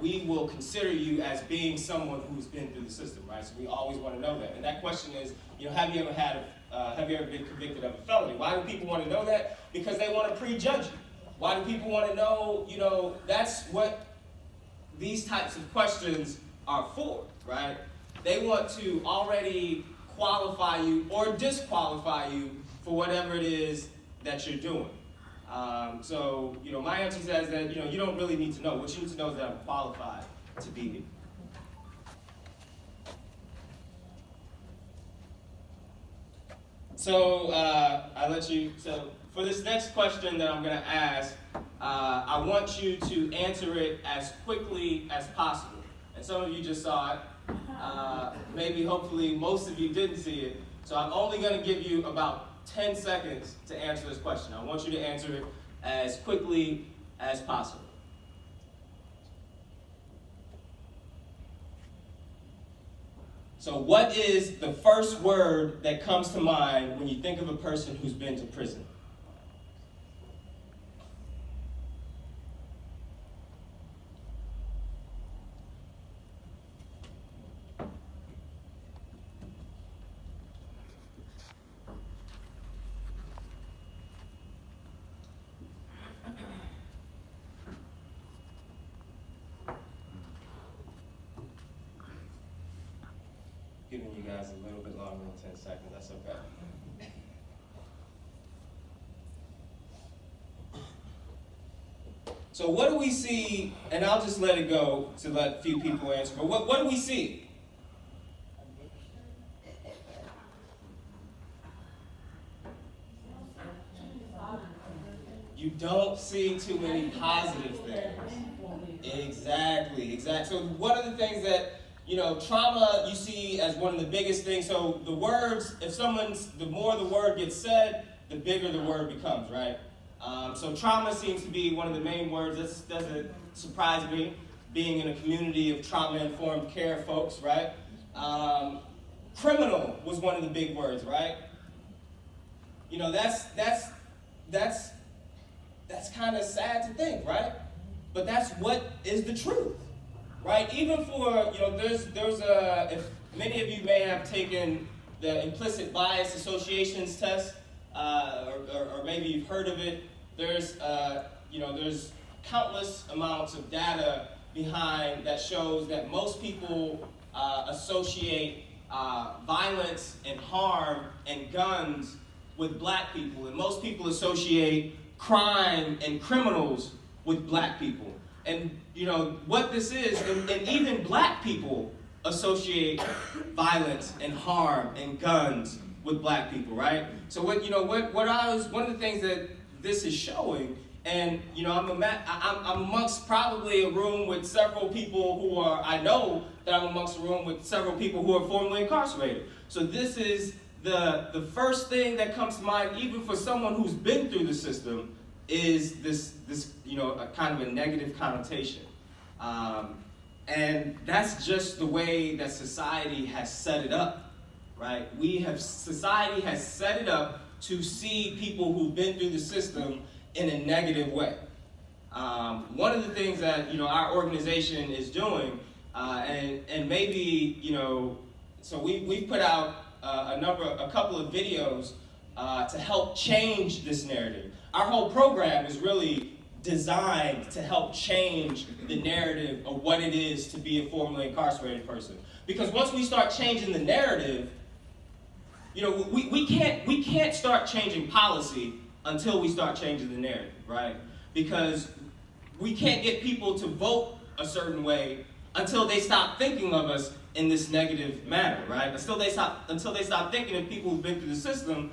we will consider you as being someone who's been through the system, right? So we always want to know that. And that question is, have you ever been convicted of a felony? Why do people want to know that? Because they want to prejudge you. Why do people want to know, that's what these types of questions are for, right? They want to already qualify you or disqualify you for whatever it is that you're doing. So, my answer says that, you don't really need to know. What you need to know is that I'm qualified to be here. So, so for this next question that I'm going to ask, I want you to answer it as quickly as possible. And some of you just saw it. Maybe, hopefully, most of you didn't see it. So I'm only going to give you about 10 seconds to answer this question. I want you to answer it as quickly as possible. So what is the first word that comes to mind when you think of a person who's been to prison? Giving you guys a little bit longer than 10 seconds, that's okay. So what do we see, and I'll just let it go to let a few people answer, but what do we see? You don't see too many positive things. Exactly. So one of the things that trauma you see as one of the biggest things. So the words, the more the word gets said, the bigger the word becomes, right? So trauma seems to be one of the main words. This doesn't surprise me, being in a community of trauma-informed care folks, right? Criminal was one of the big words, right? That's kind of sad to think, right? But that's what is the truth. Right, even for, if many of you may have taken the implicit bias associations test, or maybe you've heard of it, there's countless amounts of data behind that shows that most people associate violence and harm and guns with black people, and most people associate crime and criminals with black people. And what this is, and even black people associate violence and harm and guns with black people, right? So one of the things that this is showing, and I'm amongst probably a room with several people I know that I'm amongst a room with several people who are formerly incarcerated. So this is the first thing that comes to mind, even for someone who's been through the system, is this a kind of a negative connotation. And that's just the way that society has set it up, right? Society has set it up to see people who've been through the system in a negative way. One of the things that, our organization is doing, and maybe, so we've put out a couple of videos to help change this narrative. Our whole program is really designed to help change the narrative of what it is to be a formerly incarcerated person. Because once we start changing the narrative, we can't start changing policy until we start changing the narrative, right? Because we can't get people to vote a certain way until they stop thinking of us in this negative manner, right? Until they stop thinking of people who've been through the system